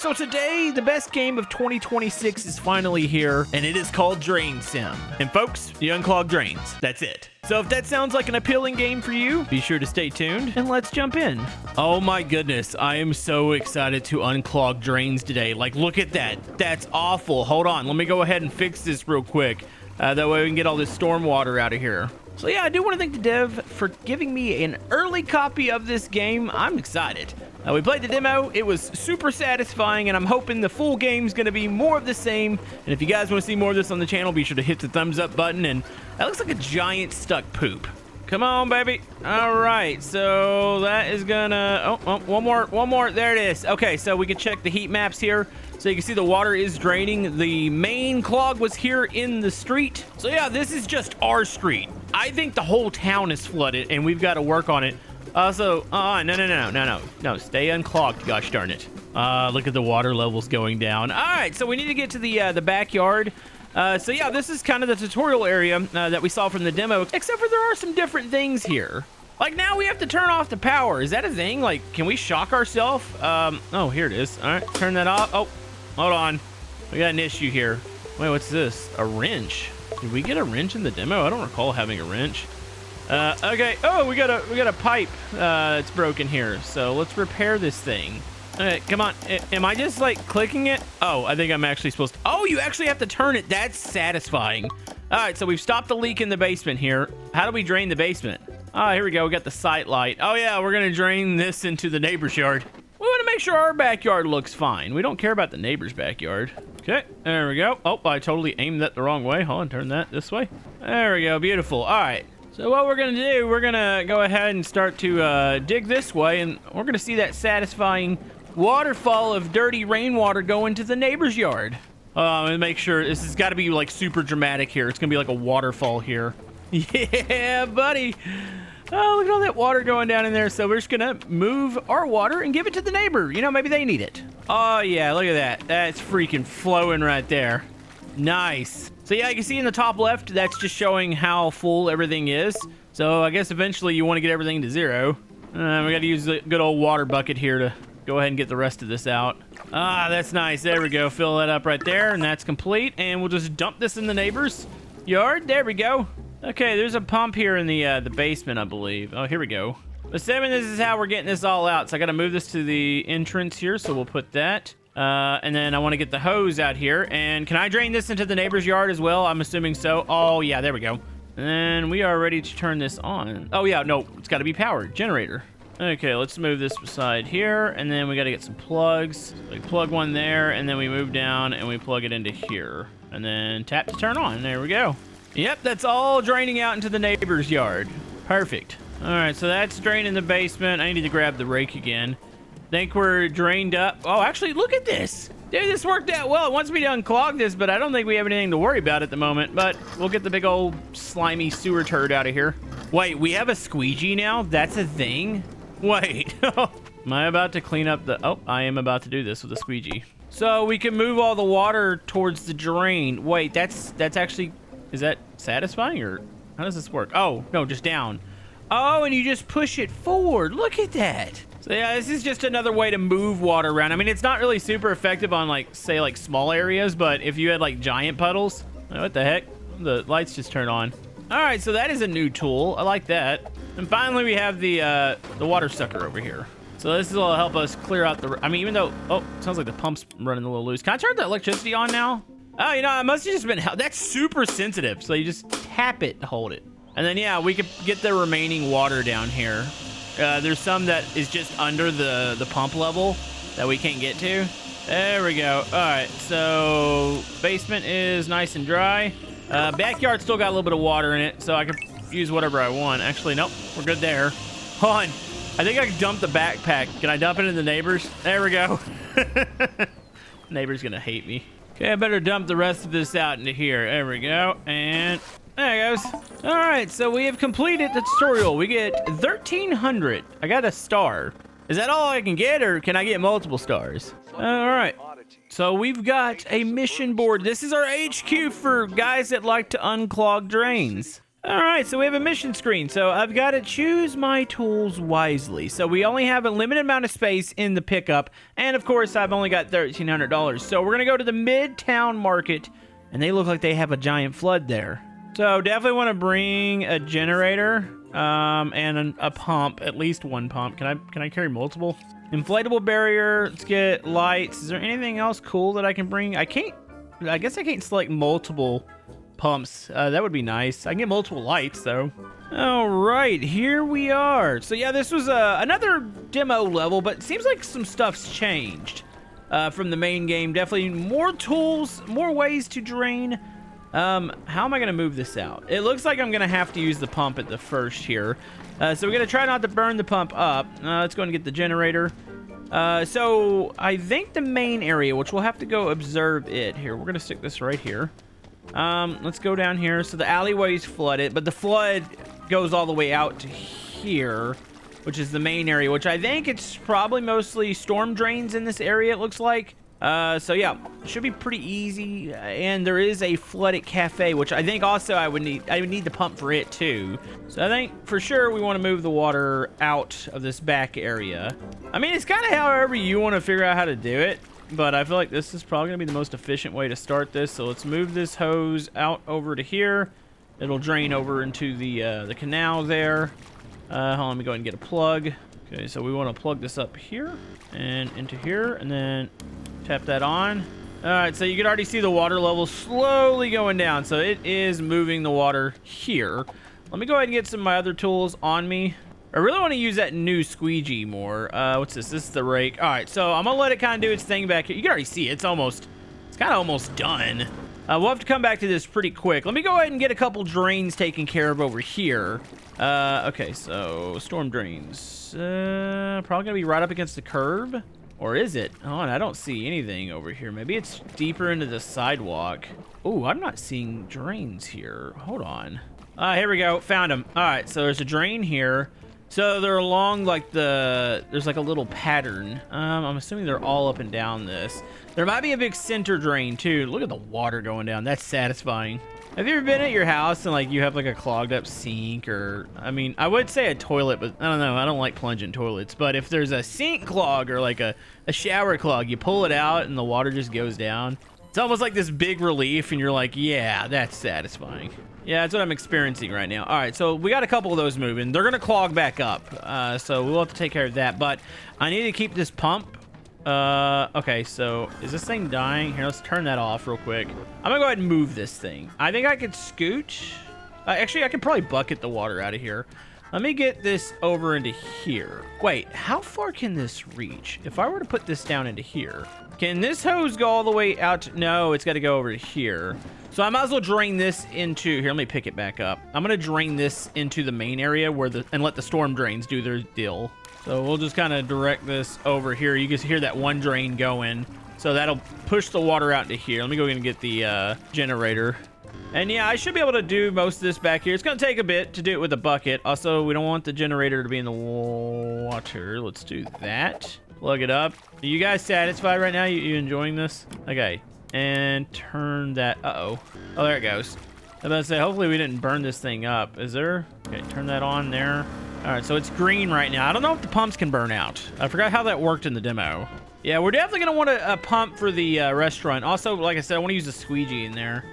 So today, the best game of 2026 is finally here, and it is called DrainSim. And folks, you unclog drains. That's it. So if that sounds like an appealing game for you, be sure to stay tuned, and let's jump in. Oh my goodness, I am so excited to unclog drains today. Like, look at that. That's awful. Hold on, let me go ahead and fix this real quick. That way we can get all this storm water out of here. So yeah, I do want to thank the dev for giving me an early copy of this game. I'm excited. We played the demo. It was super satisfying, and I'm hoping the full game's going to be more of the same. And if you guys want to see more of this on the channel, be sure to hit the thumbs up button. And that looks like a giant stuck poop. Come on, baby. All right, so that is gonna... Oh, one more. There it is. Okay, so we can check the heat maps here. So you can see the water is draining. The main clog was here in the street. So yeah, this is just our street. I think the whole town is flooded, and we've got to work on it. No, stay unclogged, gosh darn it. Look at the water levels going down. All right, so we need to get to the backyard. So yeah, this is kind of the tutorial area that we saw from the demo, except for there are some different things here. Like now we have to turn off the power. Is that a thing? Like, can we shock ourselves? Oh, here it is. All right, turn that off. Oh, hold on. We got an issue here. Wait, what's this? A wrench. Did we get a wrench in the demo? I don't recall having a wrench. Okay. Oh, we got a pipe it's broken here. So let's repair this thing. All right, come on. Am I just like clicking it? Oh, I think I'm actually supposed to. Oh, you actually have to turn it. That's satisfying. All right, so we've stopped the leak in the basement here. How do we drain the basement? Oh, here we go. We got the sight light. Oh yeah, we're gonna drain this into the neighbor's yard. We want to make sure our backyard looks fine. We don't care about the neighbor's backyard. Okay, there we go. Oh, I totally aimed that the wrong way. Hold on, turn that this way. There we go. Beautiful. All right. So what we're going to do, we're going to go ahead and start to dig this way, and we're going to see that satisfying waterfall of dirty rainwater go into the neighbor's yard. And make sure this has got to be like super dramatic here. It's going to be like a waterfall here. Yeah, buddy. Oh, look at all that water going down in there. So we're just going to move our water and give it to the neighbor. You know, maybe they need it. Oh, yeah, look at that. That's freaking flowing right there. Nice. So yeah, you can see in the top left, that's just showing how full everything is. So I guess eventually you want to get everything to zero. We got to use the good old water bucket here to go ahead and get the rest of this out. Ah, that's nice. There we go. Fill that up right there, and that's complete. And we'll just dump this in the neighbor's yard. There we go. Okay, there's a pump here in the basement, I believe. Oh, here we go. Assuming this is how we're getting this all out. So I got to move this to the entrance here. So we'll put that. And then I want to get the hose out here. And can I drain this into the neighbor's yard as well? I'm assuming so. Oh, yeah, there we go. And we are ready to turn this on. Oh, yeah, no, it's got to be powered. Generator. Okay, let's move this beside here. And then we got to get some plugs. We plug one there, and then we move down and we plug it into here. And then tap to turn on. There we go. Yep, that's all draining out into the neighbor's yard. Perfect. All right, so that's draining the basement. I need to grab the rake again. Think we're drained up. Oh, actually, look at this. Dude, this worked out well. It wants me to unclog this, but I don't think we have anything to worry about at the moment. But we'll get the big old slimy sewer turd out of here. Wait, we have a squeegee now? That's a thing? Wait. Am I about to clean up the... Oh, I am about to do this with a squeegee. So we can move all the water towards the drain. Wait, that's actually... Is that satisfying, or how does this work? Oh, no, just down. Oh, and you just push it forward. Look at that. So yeah, this is just another way to move water around. I mean, it's not really super effective on like, say like small areas, but if you had like giant puddles, what the heck? The lights just turn on. All right, so that is a new tool. I like that. And finally, we have the water sucker over here. So this will help us clear out the, I mean, even though, oh, it sounds like the pump's running a little loose. Can I turn the electricity on now? Oh, you know, it must have just been, that's super sensitive. So you just tap it to hold it. And then, yeah, we could get the remaining water down here. There's some that is just under the pump level that we can't get to. There we go. All right, so basement is nice and dry. Backyard still got a little bit of water in it, so I can use whatever I want. Actually, nope, we're good there. Hold on. I think I can dump the backpack. Can I dump it in the neighbors? There we go. Neighbor's gonna hate me. Okay, I better dump the rest of this out into here. There we go, and... there it goes. All right, so we have completed the tutorial. We get 1,300. I got a star. Is that all I can get, or can I get multiple stars? All right. So we've got a mission board. This is our HQ for guys that like to unclog drains. All right, so we have a mission screen. So I've got to choose my tools wisely. So we only have a limited amount of space in the pickup. And of course, I've only got $1,300. So we're going to go to the Midtown market. And they look like they have a giant flood there. So definitely want to bring a generator and a pump, at least one pump. Can I carry multiple? Inflatable barrier. Let's get lights. Is there anything else cool that I can bring? I guess I can't select multiple pumps. That would be nice. I can get multiple lights though. All right, here we are. So yeah, this was another demo level, but it seems like some stuff's changed from the main game. Definitely more tools, more ways to drain. How am I gonna move this out? It looks like I'm gonna have to use the pump at the first here. So we're gonna try not to burn the pump up. Let's go and get the generator. So I think the main area, which we'll have to go observe it here. We're gonna stick this right here. Let's go down here. So the alleyway's flooded, but the flood goes all the way out to here, which is the main area, which I think it's probably mostly storm drains in this area, it looks like. So yeah, it should be pretty easy. And there is a flooded cafe, which I think also I would need the pump for it too. So I think for sure we want to move the water out of this back area. I mean, it's kind of however you want to figure out how to do it, but I feel like this is probably gonna be the most efficient way to start this. So let's move this hose out over to here. It'll drain over into the canal there. Hold on, let me go ahead and get a plug. Okay, so we want to plug this up here and into here, and then tap that on. All right, so you can already see the water level slowly going down. So it is moving the water here. Let me go ahead and get some of my other tools on me. I really want to use that new squeegee more. What's this? This is the rake. All right, so I'm gonna let it kind of do its thing back here. You can already see it's kind of almost done. We'll have to come back to this pretty quick. Let me go ahead and get a couple drains taken care of over here. Okay, so storm drains. Probably gonna be right up against the curb. Or is it? Oh, and I don't see anything over here. Maybe it's deeper into the sidewalk. Oh, I'm not seeing drains here. Hold on. Here we go. Found them. All right, so there's a drain here. So they're along like there's like a little pattern. I'm assuming they're all up and down this. There might be a big center drain too. Look at the water going down. That's satisfying. Have you ever been at your house and like you have like a clogged up sink, or I mean, I would say a toilet, but I don't know. I don't like plunging toilets. But if there's a sink clog or like a shower clog, you pull it out and the water just goes down. It's almost like this big relief, and you're like, yeah, that's satisfying. Yeah, that's what I'm experiencing right now. All right, so we got a couple of those moving. They're gonna clog back up, so we'll have to take care of that. But I need to keep this pump. Okay, so is this thing dying? Here, let's turn that off real quick. I'm gonna go ahead and move this thing. I think I could scoot. Actually, I could probably bucket the water out of here. Let me get this over into here. Wait, how far can this reach? If I were to put this down into here, can this hose go all the way out? No, it's got to go over to here. So I might as well drain this into here. Let me pick it back up. I'm gonna drain this into the main area and let the storm drains do their deal. So we'll just kind of direct this over here. You can hear that one drain going. So that'll push the water out into here. Let me go and get the generator. And yeah, I should be able to do most of this back here. It's gonna take a bit to do it with a bucket. Also, we don't want the generator to be in the water. Let's do that. Plug it up. Are you guys satisfied right now? You enjoying this? Okay. And turn that. Oh, there it goes. I was about to say, hopefully we didn't burn this thing up. Is there? Okay, turn that on there. All right, so it's green right now. I don't know if the pumps can burn out. I forgot how that worked in the demo. Yeah, we're definitely gonna want a pump for the restaurant. Also, like I said, I want to use a squeegee in there.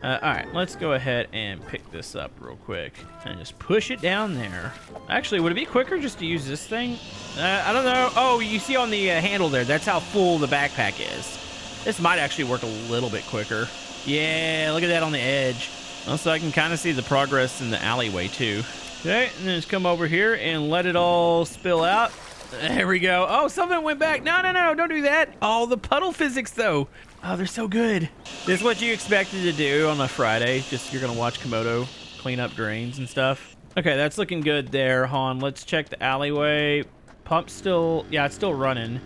All right, let's go ahead and pick this up real quick and just push it down there. Actually, would it be quicker just to use this thing? I don't know. Oh, you see on the handle there, that's how full the backpack is. This might actually work a little bit quicker. Yeah, look at that on the edge. Also, I can kind of see the progress in the alleyway too. Okay, and then just come over here and let it all spill out. There we go. Oh, something went back. No, don't do that. Oh, the puddle physics though. Oh, they're so good. This is what you expected to do on a Friday. Just you're gonna watch Camodo clean up drains and stuff. Okay, that's looking good there, Han. Let's check the alleyway. Pump's still, yeah, it's still running.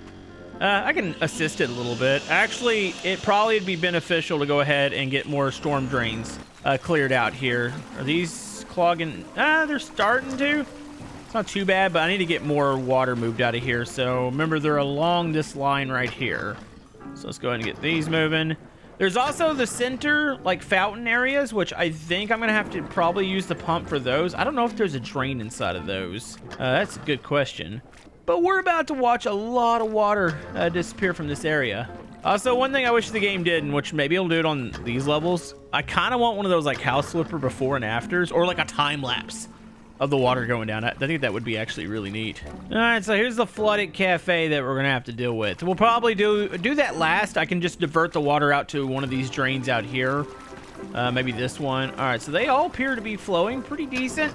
I can assist it a little bit. Actually, it probably would be beneficial to go ahead and get more storm drains cleared out here. Are these clogging? They're starting to. It's not too bad, but I need to get more water moved out of here. So, remember, they're along this line right here. So let's go ahead and get these moving. And yeah, I should be able to do most of this back here. It's going to take a bit to do it with a bucket. Also, we don't want the generator to be in the water. There's also the center, like, fountain areas, which I think I'm going to have to probably use the pump for those. I don't know if there's a drain inside of those. That's a good question. But we're about to watch a lot of water disappear from this area. Also, one thing I wish the game did, and which maybe it'll do it on these levels, I kind of want one of those, like, house flipper before and afters, or like a time lapse of the water going down. I think that would be actually really neat. All right, so here's the flooded cafe that we're gonna have to deal with. We'll probably do that last. I can just divert the water out to one of these drains out here. Maybe this one. All right, so they all appear to be flowing pretty decent.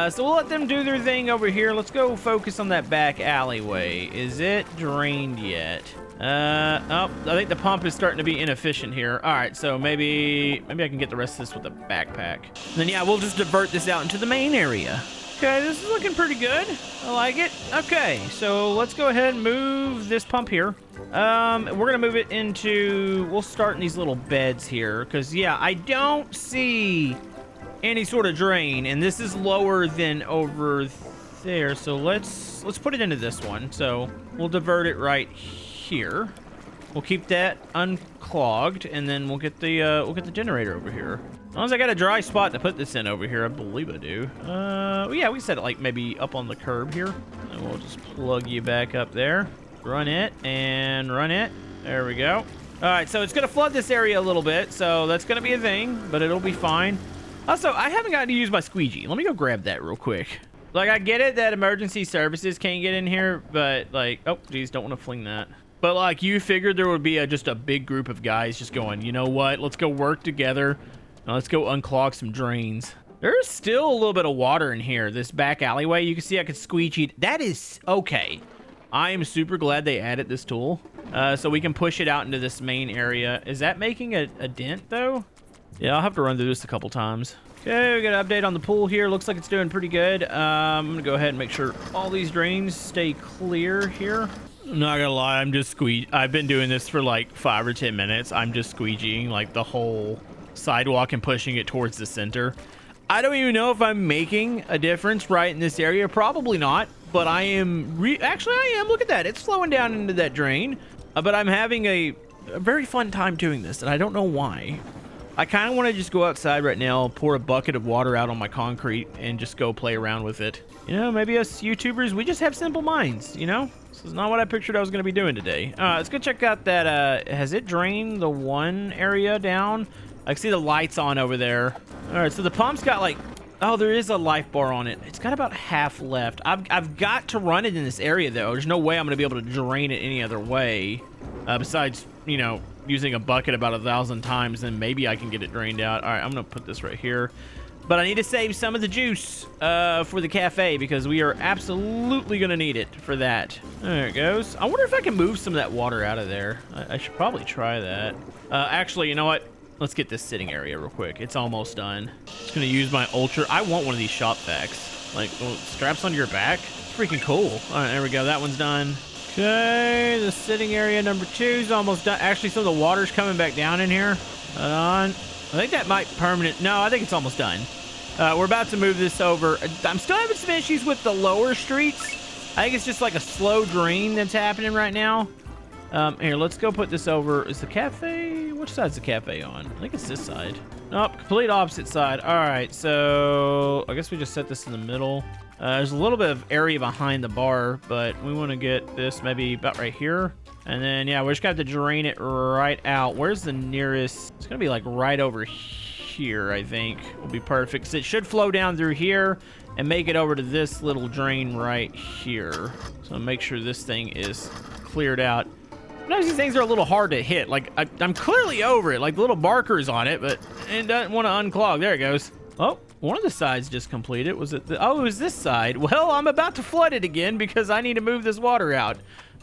So we'll let them do their thing over here. Let's go focus on that back alleyway. Is it drained yet? Oh, I think the pump is starting to be inefficient here. All right, so maybe I can get the rest of this with a backpack. And then, yeah, we'll just divert this out into the main area. Okay, this is looking pretty good. I like it. Okay, so let's go ahead and move this pump here. We're gonna move it into, we'll start in these little beds here, because, yeah, I don't see any sort of drain, and this is lower than over there, so let's put it into this one. So we'll divert it right here. We'll keep that unclogged, and then we'll get the generator over here. As long as I got a dry spot to put this in over here, I believe I do. Well, yeah, we set it like maybe up on the curb here, and we'll just plug you back up there. Run it and run it. There we go. All right, so it's gonna flood this area a little bit, so that's gonna be a thing, but it'll be fine. Also, I haven't gotten to use my squeegee. Let me go grab that real quick. Like, I get it that emergency services can't get in here, but like, oh, geez, don't want to fling that. But like, you figured there would be just a big group of guys just going, you know what? Let's go work together. Now let's go unclog some drains. There's still a little bit of water in here. This back alleyway, you can see I could squeegee. That is okay. I am super glad they added this tool, so we can push it out into this main area. Is that making a dent though? Yeah, I'll have to run through this a couple times. Okay, we got an update on the pool here. Looks like it's doing pretty good. I'm gonna go ahead and make sure all these drains stay clear here. I'm not gonna lie, I've been doing this for like 5 or 10 minutes. I'm just squeegeeing like the whole sidewalk and pushing it towards the center. I don't even know if I'm making a difference right in this area. Probably not, but I am. Actually, I am. Look at that. It's flowing down into that drain. But I'm having a very fun time doing this, and I don't know why. I kind of want to just go outside right now, pour a bucket of water out on my concrete, and just go play around with it. You know, maybe us YouTubers, we just have simple minds, you know? This is not what I pictured I was going to be doing today. Let's go check out that. Has it drained the one area down? I can see the lights on over there. All right, so the pump's got like, oh, there is a life bar on it. It's got about half left. I've got to run it in this area, though. There's no way I'm going to be able to drain it any other way. Besides, you know, using a bucket about 1,000 times, then maybe I can get it drained out. All right, I'm going to put this right here. But I need to save some of the juice for the cafe because we are absolutely going to need it for that. There it goes. I wonder if I can move some of that water out of there. I should probably try that. Actually, you know what? Let's get this sitting area real quick. It's almost done. Just going to use my ultra. I want one of these shop vacs. Like, straps onto your back. Freaking cool. All right, there we go. That one's done. Okay, the sitting area number 2 is almost done. Actually, some of the water's coming back down in here. Hold on. I think that might permanent. No, I think it's almost done. We're about to move this over. I'm still having some issues with the lower streets. I think it's just like a slow drain that's happening right now. Here, let's go put this over. Is the cafe? Which side's the cafe on? I think it's this side. Nope, complete opposite side. All right, so I guess we just set this in the middle. There's a little bit of area behind the bar, but we want to get this maybe about right here. And then, yeah, we're just going to have to drain it right out. Where's the nearest? It's going to be like right over here, I think. Will be perfect. So it should flow down through here and make it over to this little drain right here. So make sure this thing is cleared out. Sometimes these things are a little hard to hit. Like, I'm clearly over it. Like, the little marker's on it, but it doesn't want to unclog. There it goes. Oh, one of the sides just completed. Was it oh, it was this side. Well, I'm about to flood it again because I need to move this water out.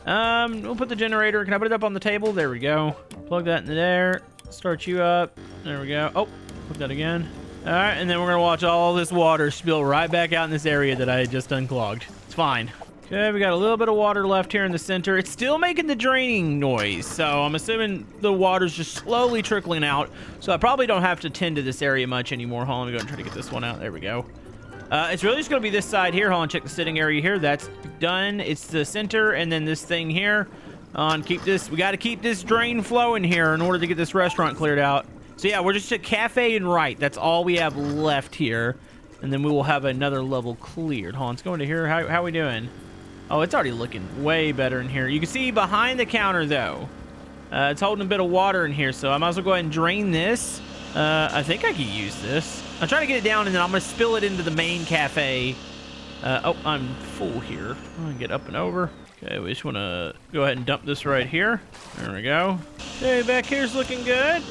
We'll put the generator. Can I put it up on the table? There we go. Plug that in there. Start you up. There we go. Oh, put that again. All right, and then we're going to watch all this water spill right back out in this area that I just unclogged. It's fine. Okay, we got a little bit of water left here in the center. It's still making the draining noise, so I'm assuming the water's just slowly trickling out. So I probably don't have to tend to this area much anymore. Hold on, let me go and try to get this one out. There we go. It's really just going to be this side here. Hold on, check the sitting area here. That's done. It's the center, and then this thing here. On, keep this. We got to keep this drain flowing here in order to get this restaurant cleared out. So yeah, we're just a cafe and right. That's all we have left here. And then we will have another level cleared. Hold on, let's go into here. How we doing? Oh, it's already looking way better in here. You can see behind the counter, though. It's holding a bit of water in here, so I might as well go ahead and drain this. I think I could use this. I'm trying to get it down, and then I'm going to spill it into the main cafe. Oh, I'm full here. I'm going to get up and over. Okay, we just want to go ahead and dump this right here. There we go. Okay, back here's looking good.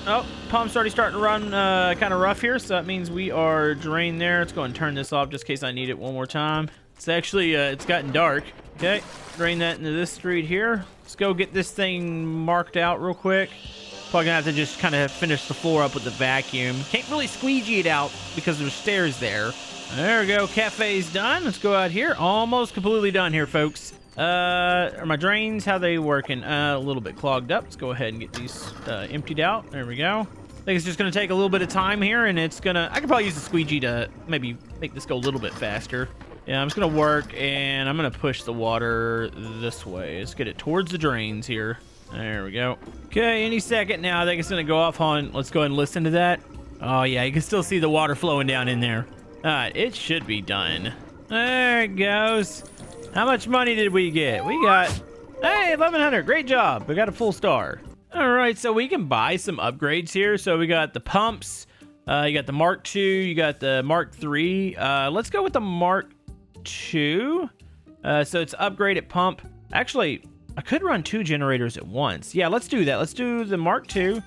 Oh, pump's already starting to run kind of rough here, so that means we are drained there. Let's go and turn this off just in case I need it one more time. It's actually, it's gotten dark. Okay, drain that into this street here. Let's go get this thing marked out real quick. Probably gonna have to just kind of finish the floor up with the vacuum. Can't really squeegee it out because there's stairs there. There we go, cafe's done. Let's go out here. Almost completely done here, folks. Are my drains, how they working? A little bit clogged up. Let's go ahead and get these emptied out. There we go. I think it's just gonna take a little bit of time here, and it's gonna, I could probably use the squeegee to maybe make this go a little bit faster. Yeah, I'm just gonna work, and I'm gonna push the water this way. Let's get it towards the drains here. There we go. Okay, any second now, I think it's gonna go off on. Let's go ahead and listen to that. Oh yeah, you can still see the water flowing down in there. All right, it should be done. There it goes. How much money did we get? We got, hey, 1,100. Great job. We got a full star. All right, so we can buy some upgrades here. So we got the pumps. You got the Mark II. You got the Mark III. Let's go with the Mark II. So it's upgraded pump. Actually, I could run 2 generators at once. Yeah, let's do that. Let's do the Mark II, and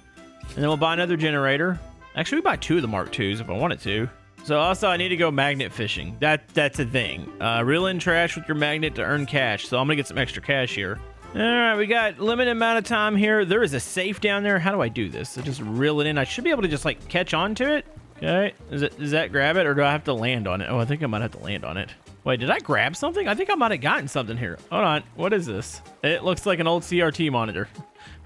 then we'll buy another generator. Actually, we buy 2 of the Mark IIs if I wanted to. So also, I need to go magnet fishing. That's a thing. Reel in trash with your magnet to earn cash. So I'm gonna get some extra cash here. All right, we got limited amount of time here. There is a safe down there. How do I do this? So just reel it in. I should be able to just like catch on to it. Okay, does that grab it, or do I have to land on it? Oh, I think I might have to land on it. Wait, did I grab something? I think I might have gotten something here. Hold on, what is this? It looks like an old CRT monitor.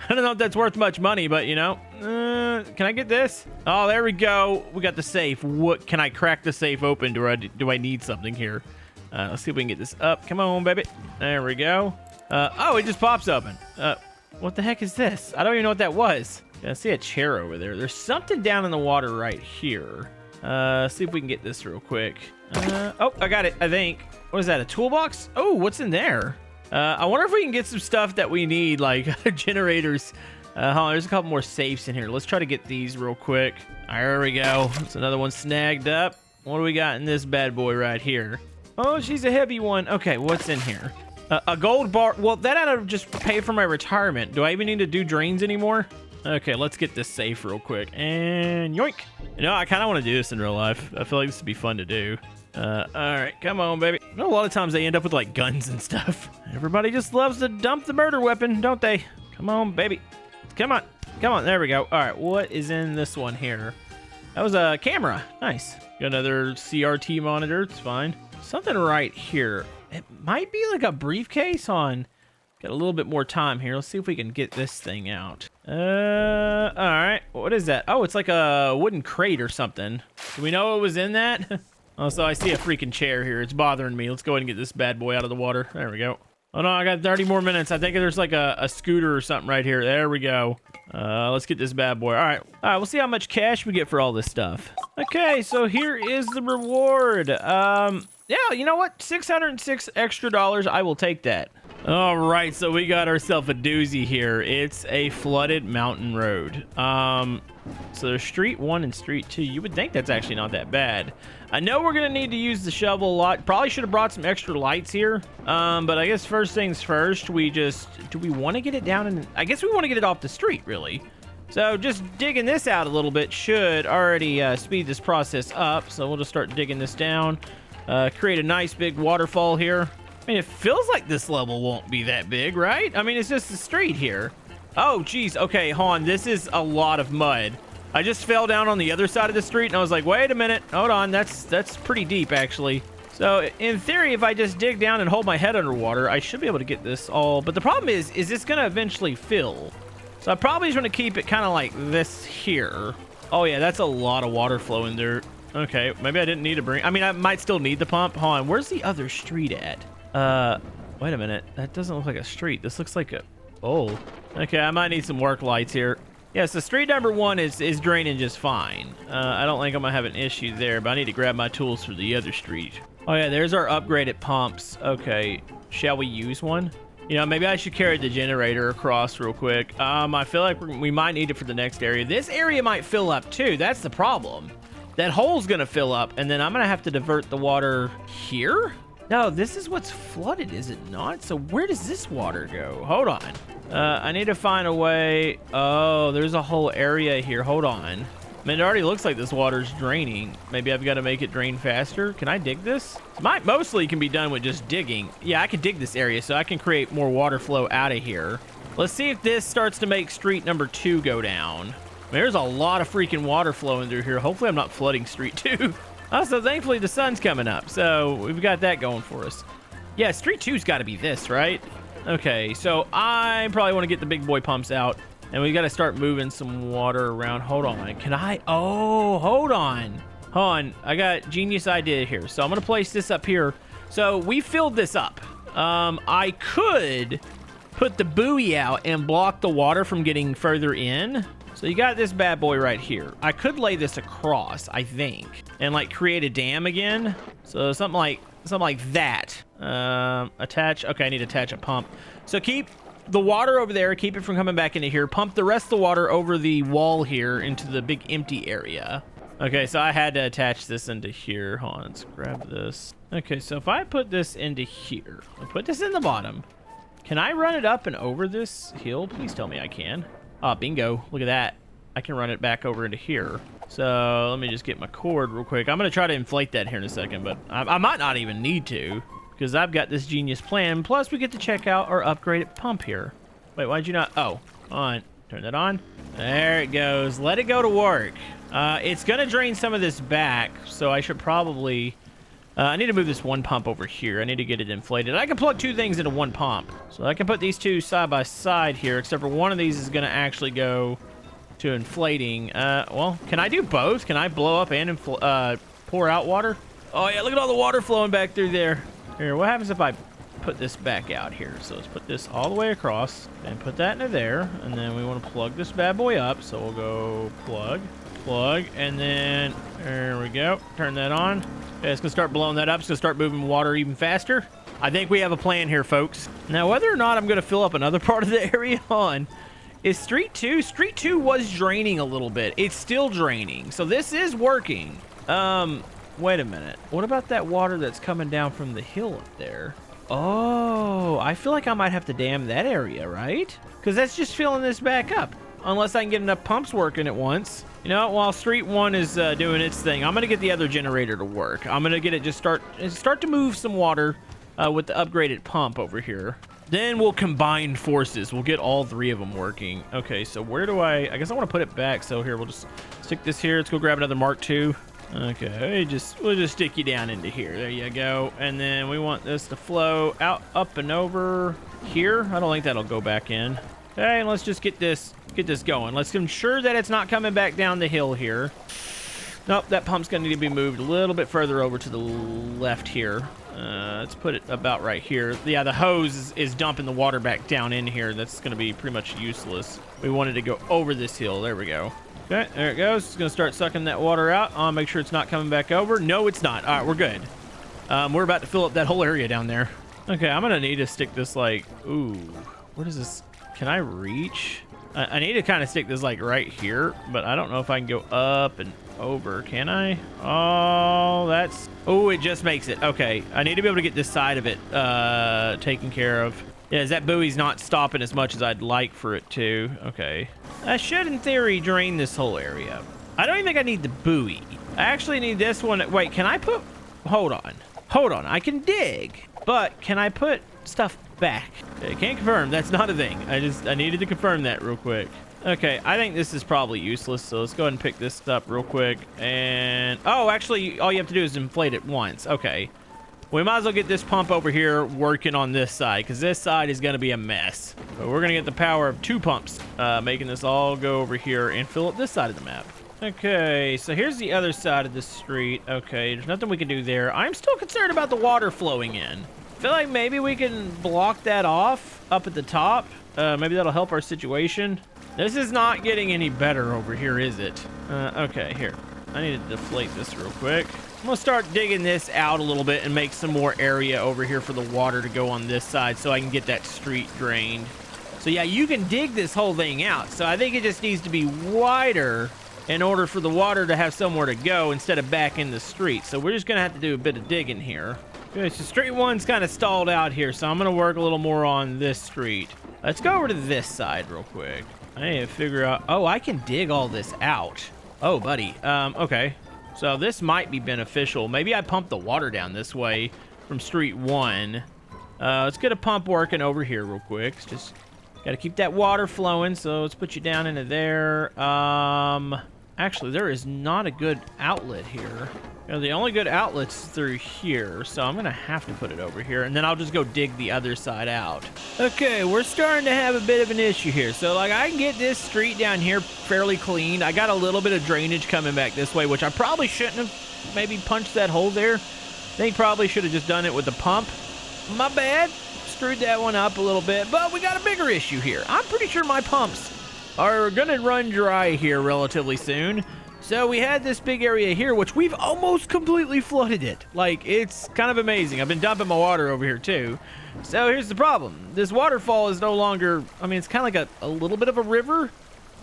I don't know if that's worth much money, but you know, can I get this? Oh, there we go. We got the safe. What can I crack the safe open? Do I need something here? Let's see if we can get this up. Come on, baby. There we go. Oh, it just pops open. What the heck is this? I don't even know what that was. I see a chair over there. There's something down in the water right here. See if we can get this real quick. Oh, I got it, I think. What is that, a toolbox? Oh, what's in there? I wonder if we can get some stuff that we need, like generators. Hold on, there's a couple more safes in here. Let's try to get these real quick. There we go. That's another one snagged up. What do we got in this bad boy right here? Oh, she's a heavy one. Okay, what's in here? A gold bar. Well, that ought to just pay for my retirement. Do I even need to do drains anymore? Okay, let's get this safe real quick. And yoink. You know, I kind of want to do this in real life. I feel like this would be fun to do. All right, come on, baby. You know, a lot of times they end up with like guns and stuff. Everybody just loves to dump the murder weapon, don't they? Come on, baby. Come on. Come on. There we go. All right, what is in this one here? That was a camera. Nice. Got another CRT monitor. It's fine. Something right here. It might be like a briefcase on. Got a little bit more time here. Let's see if we can get this thing out. All right. What is that? Oh, it's like a wooden crate or something. Do we know what was in that? Oh, so I see a freaking chair here. It's bothering me. Let's go ahead and get this bad boy out of the water. There we go. Oh no, I got 30 more minutes. I think there's like a scooter or something right here. There we go. Let's get this bad boy. All right, we'll see how much cash we get for all this stuff. Okay, so here is the reward. Yeah, you know what? $606 extra. I will take that. All right, so we got ourselves a doozy here. It's a flooded mountain road. So there's Street 1 and Street 2. You would think that's actually not that bad. I know we're gonna need to use the shovel a lot. Probably should have brought some extra lights here. But I guess first things first, do we want to get it down? And I guess we want to get it off the street, really. So just digging this out a little bit should already speed this process up. So we'll just start digging this down. Create a nice big waterfall here. I mean, it feels like this level won't be that big, right? I mean, it's just the street here. Oh, geez. Okay, hold on. This is a lot of mud. I just fell down on the other side of the street, and I was like, wait a minute. Hold on. That's pretty deep, actually. So, in theory, if I just dig down and hold my head underwater, I should be able to get this all. But the problem is this going to eventually fill? So, I probably just want to keep it kind of like this here. Oh, yeah, that's a lot of water flowing there. Okay, maybe I didn't need to bring... I mean, I might still need the pump. Hold on. Where's the other street at? Wait a minute. That doesn't look like a street. This looks like a... full. Okay, I might need some work lights here. Yeah, so street number 1 is draining just fine. I don't think I'm gonna have an issue there, but I need to grab my tools for the other street. Oh yeah, there's our upgraded pumps. Okay, shall we use one? You know, maybe I should carry the generator across real quick. I feel like we might need it for the next area. This area might fill up too. That's the problem. That hole's gonna fill up, and then I'm gonna have to divert the water here? No, this is what's flooded, is it not? So where does this water go? Hold on. I need to find a way. Oh, there's a whole area here. Hold on. I mean, it already looks like this water's draining. Maybe I've got to make it drain faster. Can I dig this? Mostly can be done with just digging. Yeah, I can dig this area so I can create more water flow out of here. Let's see if this starts to make street number 2 go down. There's a lot of freaking water flowing through here. Hopefully I'm not flooding street 2. Also, thankfully the sun's coming up, so we've got that going for us. Yeah, street 2's got to be this, right? Okay, so I probably want to get the big boy pumps out. And we got to start moving some water around. Hold on. Can I? Oh, hold on. Hold on. I got a genius idea here. So I'm going to place this up here. So we filled this up. I could put the buoy out and block the water from getting further in. So you got this bad boy right here. I could lay this across, I think, and like create a dam again. So something like that. Attach. Okay, I need to attach a pump. So keep the water over there, keep it from coming back into here. Pump the rest of the water over the wall here into the big empty area. Okay, so I had to attach this into here. Hold on, let's grab this. Okay, so if I put this into here, I put this in the bottom. Can I run it up and over this hill? Please tell me I can. Ah, bingo. Look at that. I can run it back over into here. So let me just get my cord real quick. I'm going to try to inflate that here in a second, but I might not even need to, because I've got this genius plan. Plus, we get to check out our upgraded pump here. Wait, why'd you not? Oh, on. Turn that on. There it goes. Let it go to work. It's going to drain some of this back, so I should probably... I need to move this one pump over here. I need to get it inflated. I can plug 2 things into one pump. So I can put these 2 side by side here, except for one of these is going to actually go to inflating. Well, can I do both? Can I blow up and pour out water? Oh, yeah, look at all the water flowing back through there. Here, what happens if I put this back out here? So let's put this all the way across and put that into there. And then we want to plug this bad boy up. So we'll go plug, and then there we go. Turn that on. Okay, it's going to start blowing that up. It's going to start moving water even faster. I think we have a plan here, folks. Now, whether or not I'm going to fill up another part of the area on is Street 2. Street 2 was draining a little bit. It's still draining. So this is working. Wait a minute. What about that water that's coming down from the hill up there? Oh, I feel like I might have to dam that area, right? Because that's just filling this back up. Unless I can get enough pumps working at once. You know, while Street 1 is doing its thing, I'm going to get the other generator to work. I'm going to get it just start to move some water with the upgraded pump over here. Then we'll combine forces. We'll get all 3 of them working. Okay, so where do I guess I want to put it back. So here, we'll just stick this here. Let's go grab another Mark II. Okay, we'll just stick you down into here. There you go. And then we want this to flow out, up and over here. I don't think that'll go back in. Okay, and let's just get this going. Let's ensure that it's not coming back down the hill here. Nope, that pump's gonna need to be moved a little bit further over to the left here. Let's put it about right here. Yeah, the hose is dumping the water back down in here. That's gonna be pretty much useless. We wanted to go over this hill. There we go. Okay, there it goes. It's gonna start sucking that water out. I'll make sure it's not coming back over. No, it's not. All right, we're good. We're about to fill up that whole area down there. Okay, I'm gonna need to stick this like, ooh, what is this? Can I reach? I need to kind of stick this like right here, but I don't know if I can go up and over. Can I? Oh, it just makes it. Okay, I need to be able to get this side of it taken care of. Yeah, that buoy's not stopping as much as I'd like for it to. Okay. I should, in theory, drain this whole area. I don't even think I need the buoy. I actually need this one. Wait, can I put... Hold on. I can dig, but can I put stuff back? I can't confirm. That's not a thing. I needed to confirm that real quick. Okay, I think this is probably useless, so let's go ahead and pick this up real quick. And... Oh, actually, all you have to do is inflate it once. Okay. We might as well get this pump over here working on this side, because this side is going to be a mess. But we're going to get the power of 2 pumps, making this all go over here and fill up this side of the map. Okay, so here's the other side of the street. Okay, there's nothing we can do there. I'm still concerned about the water flowing in. I feel like maybe we can block that off up at the top. Maybe that'll help our situation. This is not getting any better over here, is it? Okay, here. I need to deflate this real quick. I'm gonna start digging this out a little bit and make some more area over here for the water to go on this side so I can get that street drained. So yeah, you can dig this whole thing out. So I think it just needs to be wider in order for the water to have somewhere to go instead of back in the street. So we're just gonna have to do a bit of digging here. Okay, so street one's kind of stalled out here, so I'm gonna work a little more on this street. Let's go over to this side real quick. I need to figure out, oh, I can dig all this out. Oh, buddy, okay. So this might be beneficial. Maybe I pump the water down this way from street one. Let's get a pump working over here real quick. Just gotta keep that water flowing, so let's put you down into there. Actually, there is not a good outlet here. You know, the only good outlet's through here, so I'm gonna have to put it over here, and then I'll just go dig the other side out. Okay, we're starting to have a bit of an issue here. So, like, I can get this street down here fairly clean. I got a little bit of drainage coming back this way, which I probably shouldn't have maybe punched that hole there. I think probably should have just done it with the pump. My bad. Screwed that one up a little bit, but we got a bigger issue here. I'm pretty sure my pumps are gonna run dry here relatively soon. So we had this big area here, which we've almost completely flooded it. Like, it's kind of amazing. I've been dumping my water over here too. So here's the problem. This waterfall is no longer, I mean, it's kind of like a little bit of a river.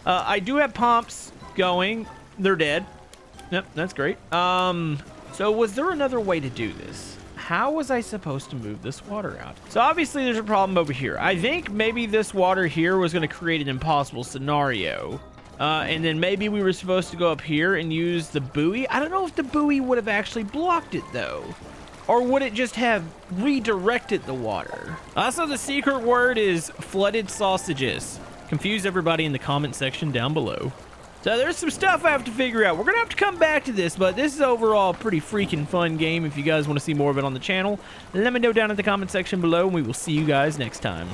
I do have pumps going. They're dead. Yep, that's great. So was there another way to do this? How was I supposed to move this water out? So obviously there's a problem over here. I think maybe this water here was going to create an impossible scenario. And then maybe we were supposed to go up here and use the buoy. I don't know if the buoy would have actually blocked it though. Or would it just have redirected the water? Also, the secret word is flooded sausages. Confuse everybody in the comment section down below. So there's some stuff I have to figure out. We're gonna have to come back to this, but this is overall a pretty freaking fun game. If you guys want to see more of it on the channel, let me know down in the comment section below, and we will see you guys next time.